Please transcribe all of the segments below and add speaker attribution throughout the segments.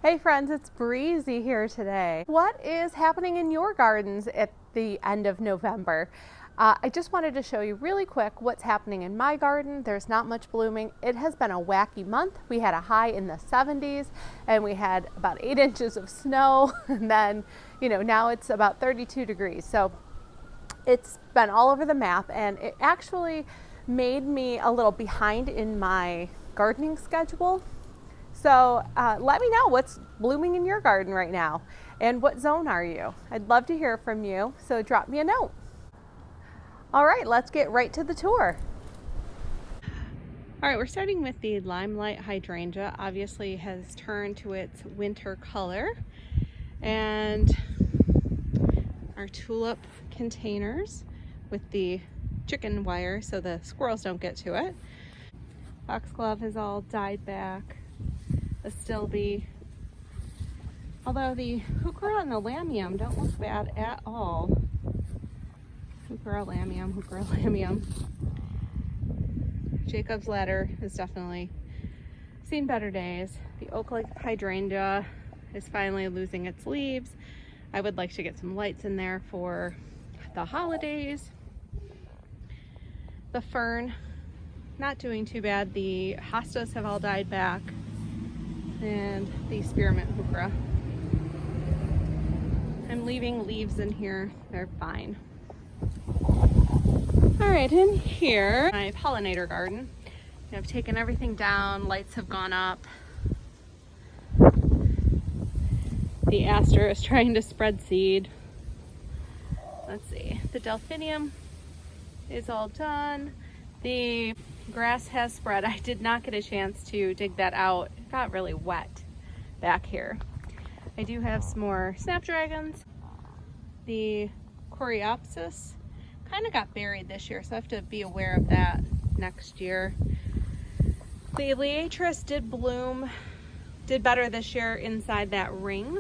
Speaker 1: Hey friends, it's Breezy here today. What is happening in your gardens at the end of November? I just wanted to show you really quick what's happening in my garden. There's not much blooming. It has been a wacky month. We had a high in the 70s and we had about 8 inches of snow and then, now it's about 32 degrees. So it's been all over the map and it actually made me a little behind in my gardening schedule. So let me know what's blooming in your garden right now and what zone are you? I'd love to hear from you, so drop me a note. All right, let's get right to the tour. All right, we're starting with the Limelight hydrangea. Obviously has turned to its winter color. And our tulip containers with the chicken wire so the squirrels don't get to it. Foxglove has all died back. Astilbe. Although the heuchera and the lamium don't look bad at all. Heuchera lamium. Jacob's ladder has definitely seen better days. The Oak-Lake hydrangea is finally losing its leaves. I would like to get some lights in there for the holidays. The fern, not doing too bad. The hostas have all died back. And the spearmint heuchera. I'm leaving leaves in here, they're fine. All right, in here, my pollinator garden. I've taken everything down, lights have gone up. The aster is trying to spread seed. Let's see, the delphinium is all done. The grass has spread. I did not get a chance to dig that out. It got really wet back here. I do have some more snapdragons. The coreopsis kind of got buried this year, so I have to be aware of that next year. The liatris did bloom, did better this year inside that ring.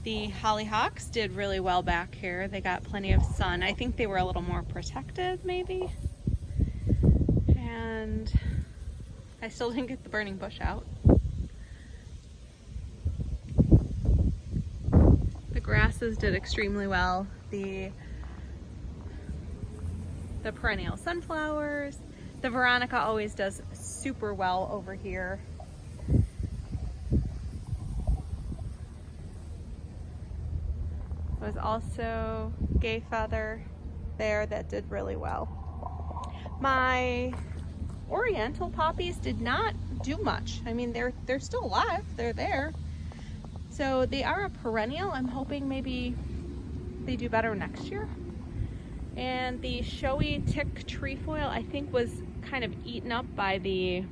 Speaker 1: The hollyhocks did really well back here. They got plenty of sun. I think they were a little more protected maybe. And I still didn't get the burning bush out. The grasses did extremely well. The perennial sunflowers. The Veronica always does super well over here. There was also gay feather there that did really well. My oriental poppies did not do much. I mean, they're still alive, they're there. So they are a perennial. I'm hoping maybe they do better next year. And the showy tick trefoil, I think, was kind of eaten up by the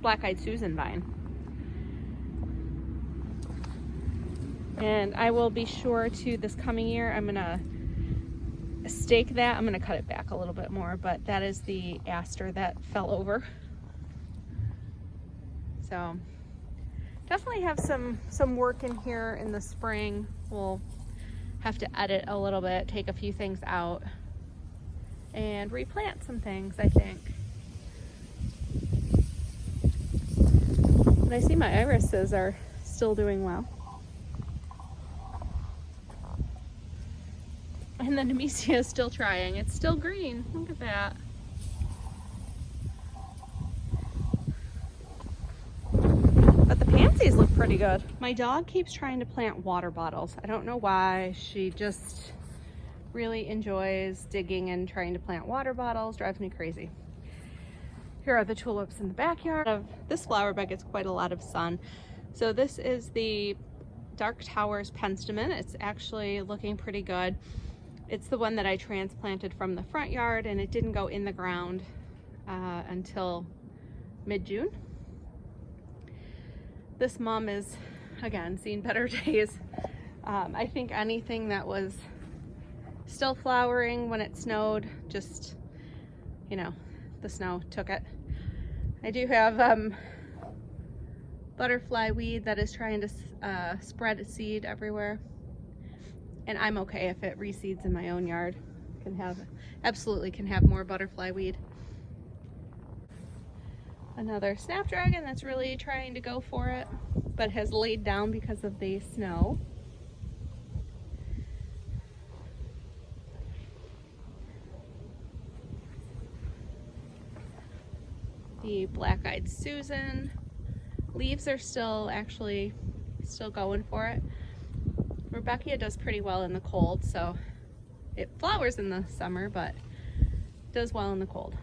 Speaker 1: black-eyed Susan vine. And I will be sure to, this coming year, I'm gonna stake that. I'm gonna cut it back a little bit more, but that is the aster that fell over. So definitely have some work in here in the spring. We'll have to edit a little bit, take a few things out, and replant some things, I think. But I see my irises are still doing well. And the Nemesia is still trying. It's still green. Look at that. But the pansies look pretty good. My dog keeps trying to plant water bottles. I don't know why. She just really enjoys digging and trying to plant water bottles. Drives me crazy. Here are the tulips in the backyard. This flower bed gets quite a lot of sun. So this is the Dark Towers penstemon. It's actually looking pretty good. It's the one that I transplanted from the front yard, and it didn't go in the ground until mid-June. This mum is, again, seen better days. I think anything that was still flowering when it snowed, just, the snow took it. I do have butterfly weed that is trying to spread its seed everywhere. And I'm okay if it reseeds in my own yard. Absolutely can have more butterfly weed. Another snapdragon that's really trying to go for it, but has laid down because of the snow. The black-eyed Susan. Leaves are still going for it. Rebecca does pretty well in the cold, so it flowers in the summer, but does well in the cold.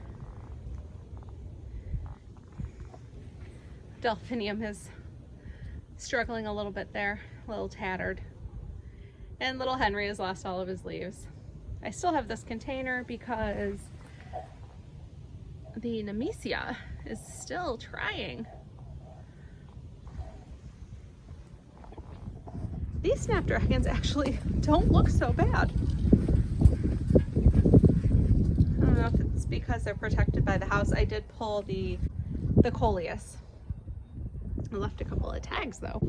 Speaker 1: Delphinium is struggling a little bit there, a little tattered. And little Henry has lost all of his leaves. I still have this container because the Nemesia is still trying. These snapdragons actually don't look so bad. I don't know if it's because they're protected by the house. I did pull the coleus. I left a couple of tags though.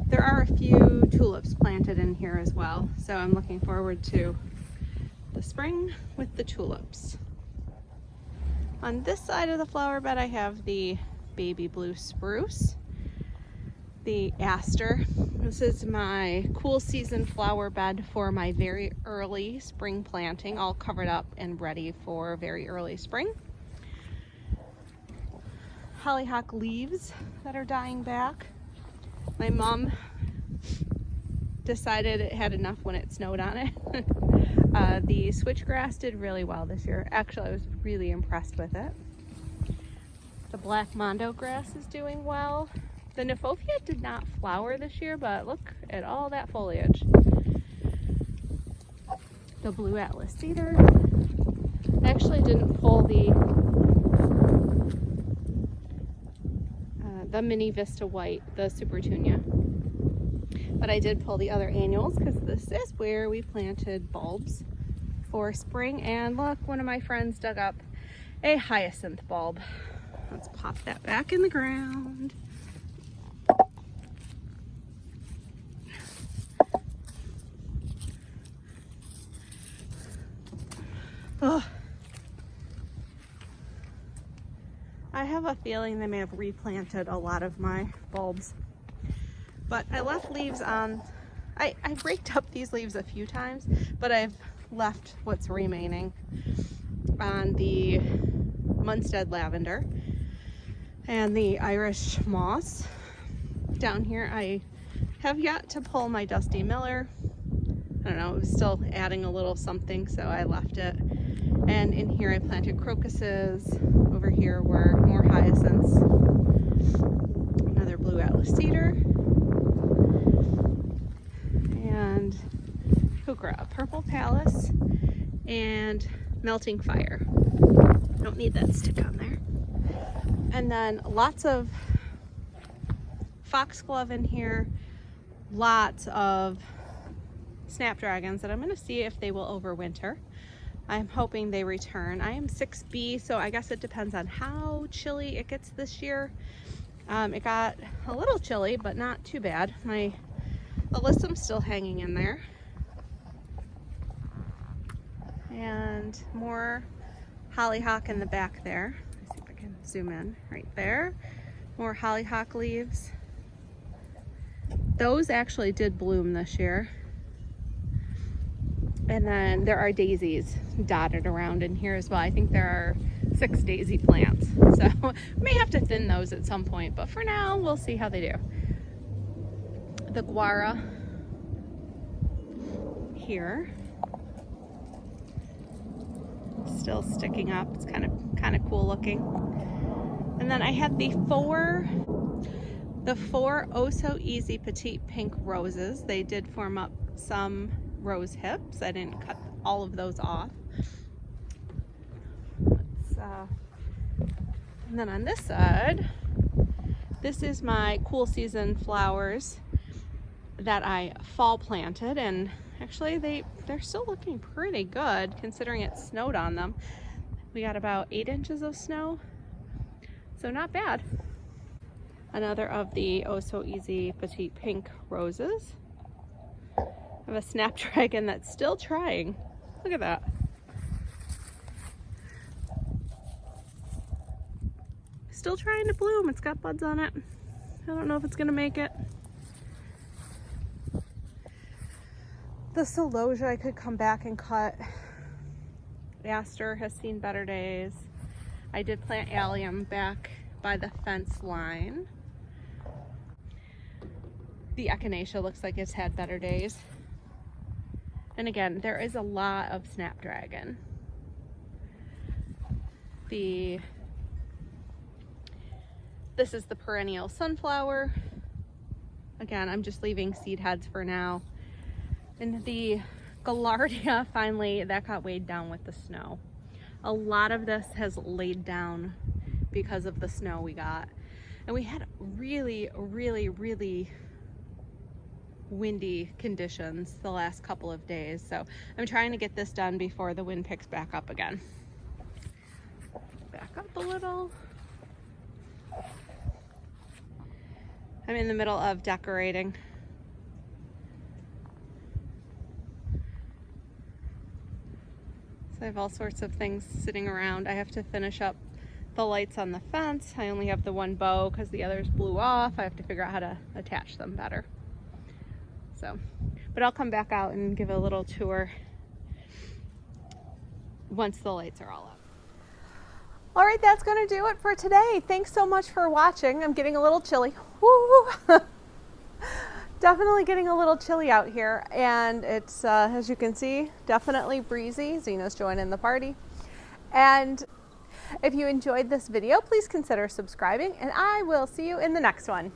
Speaker 1: There are a few tulips planted in here as well, so I'm looking forward to the spring with the tulips. On this side of the flower bed I have the baby blue spruce, the aster. This is my cool season flower bed for my very early spring planting, all covered up and ready for very early spring. Hollyhock leaves that are dying back. My mom decided it had enough when it snowed on it. The switchgrass did really well this year. Actually, I was really impressed with it. The black mondo grass is doing well. The Kniphofia did not flower this year, but look at all that foliage. The blue Atlas cedar. I actually didn't pull the mini Vista white, the Supertunia. But I did pull the other annuals because this is where we planted bulbs for spring. And look, one of my friends dug up a hyacinth bulb. Let's pop that back in the ground. Oh. I have a feeling they may have replanted a lot of my bulbs, but I left leaves on. I raked up these leaves a few times, but I've left what's remaining on the Munstead lavender and the Irish moss. Down here I have yet to pull my Dusty Miller. I don't know, it was still adding a little something, so I left it. And in here I planted crocuses. Over here were more hyacinths. Another blue Atlas cedar. And heuchera, purple pallas, and melting fire. Don't need that stick on there. And then lots of foxglove in here. Lots of snapdragons that I'm going to see if they will overwinter. I'm hoping they return. I am 6B, so I guess it depends on how chilly it gets this year. It got a little chilly, but not too bad. My alyssum's still hanging in there. And more hollyhock in the back there. Let's see if I can zoom in right there. More hollyhock leaves. Those actually did bloom this year. And then there are daisies dotted around in here as well. I think there are 6 daisy plants. So may have to thin those at some point, but for now, we'll see how they do. The guara here, still sticking up. It's kind of cool looking. And then I had the four Oh So Easy Petite Pink roses. They did form up some rose hips. I didn't cut all of those off. And then on this side, this is my cool season flowers that I fall planted, and actually they're still looking pretty good considering it snowed on them. We got about 8 inches of snow, so not bad. Another of the Oh So Easy Petite Pink roses. I have a snapdragon that's still trying. Look at still trying to bloom. It's got buds on it. I don't know if it's gonna make it. The celosia I could come back and cut. Aster has seen better days. I did plant allium back by the fence line. The echinacea looks like it's had better days. And again, there is a lot of snapdragon. This is the perennial sunflower. Again, I'm just leaving seed heads for now. And the Gaillardia, finally, that got weighed down with the snow. A lot of this has laid down because of the snow we got. And we had really, really, really windy conditions the last couple of days. So I'm trying to get this done before the wind picks back up again. Back up a little. I'm in the middle of decorating. So I have all sorts of things sitting around. I have to finish up the lights on the fence. I only have the one bow because the others blew off. I have to figure out how to attach them better. So, but I'll come back out and give a little tour once the lights are all up. All right, that's going to do it for today. Thanks so much for watching. I'm getting a little chilly. Woo! Definitely getting a little chilly out here, and it's, as you can see, definitely breezy. Xena's joining the party. And if you enjoyed this video, please consider subscribing, and I will see you in the next one.